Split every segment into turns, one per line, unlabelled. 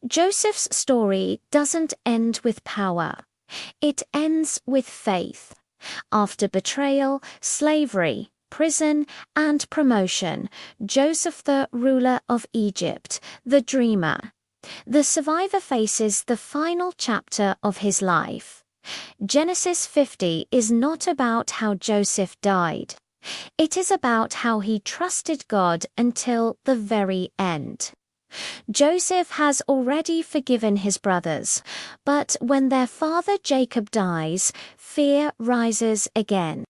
Joseph's story doesn't end with power. It ends with faith. After betrayal, slavery, prison, and promotion, Joseph, the ruler of Egypt, the dreamer, the survivor, faces the final chapter of his life. Genesis 50 is not about how Joseph died. It is about how he trusted God until the very end. Joseph has already forgiven his brothers, but when their father Jacob dies, fear rises again.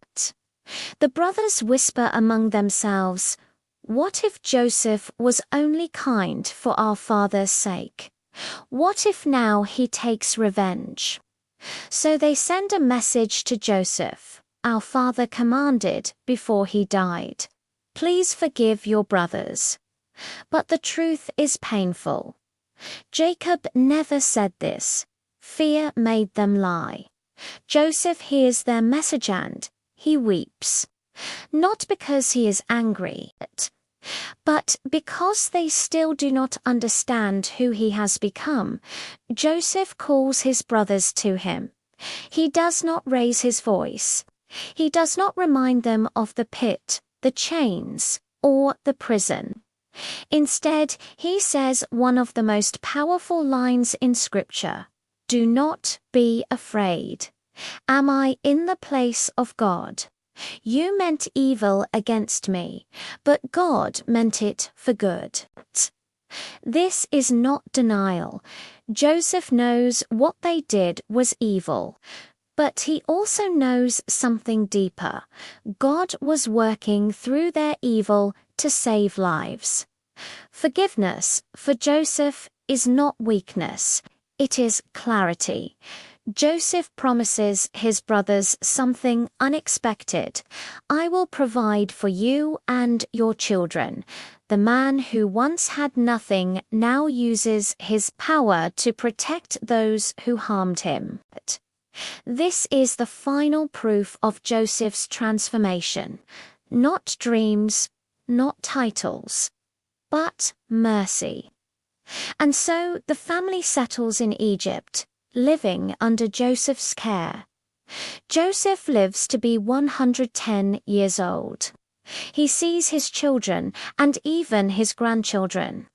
The brothers whisper among themselves, "What if Joseph was only kind for our father's sake? What if now he takes revenge?" So they send a message to Joseph. "Our father commanded before he died, 'Please forgive your brothers.'" But the truth is painful. Jacob never said this. Fear made them lie. Joseph hears their message and he weeps. Not because he is angry, but because they still do not understand who he has become. Joseph calls his brothers to him. He does not raise his voice. He does not remind them of the pit, the chains, or the prison. Instead, he says one of the most powerful lines in Scripture: "Do not be afraid. Am I in the place of God? You meant evil against me, but God meant it for good." This is not denial. Joseph knows what they did was evil, but he also knows something deeper. God was working through their evil to save lives. Forgiveness for Joseph is not weakness, it is clarity. Joseph promises his brothers something unexpected. "I will provide for you and your children." The man who once had nothing now uses his power to protect those who harmed him. This is the final proof of Joseph's transformation. Not dreams, not titles, but mercy. And so the family settles in Egypt, living under Joseph's care. Joseph lives to be 110 years old. He sees his children and even his grandchildren.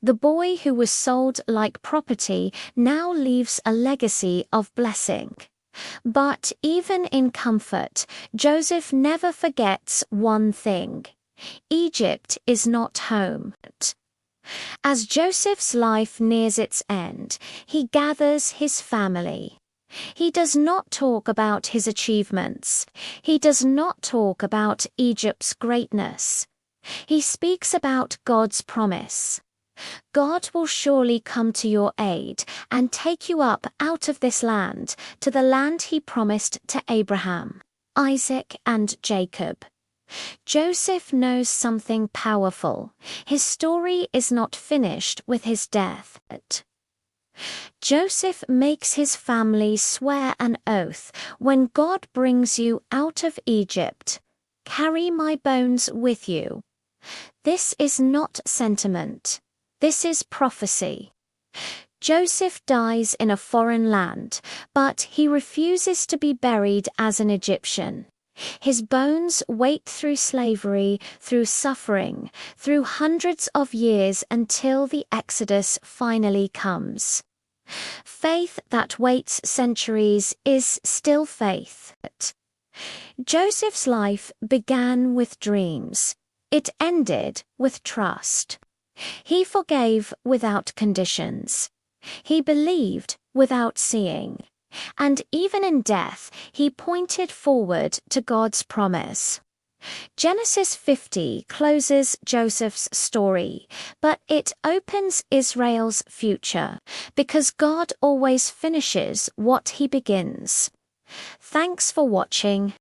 The boy who was sold like property now leaves a legacy of blessing. But even in comfort, Joseph never forgets one thing: Egypt is not home. As Joseph's life nears its end, he gathers his family. He does not talk about his achievements. He does not talk about Egypt's greatness. He speaks about God's promise. God will surely come to your aid and take you up out of this land to the land he promised to Abraham, Isaac, and Jacob. Joseph knows something powerful. His story is not finished with his death. Joseph makes his family swear an oath: "When God brings you out of Egypt, carry my bones with you." This is not sentiment. This is prophecy. Joseph dies in a foreign land, but he refuses to be buried as an Egyptian. His bones wait through slavery, through suffering, through hundreds of years until the Exodus finally comes. Faith that waits centuries is still faith. Joseph's life began with dreams. It ended with trust. He forgave without conditions. He believed without seeing. And even in death, he pointed forward to God's promise. Genesis 50 closes Joseph's story, but it opens Israel's future, because God always finishes what he begins. Thanks for watching.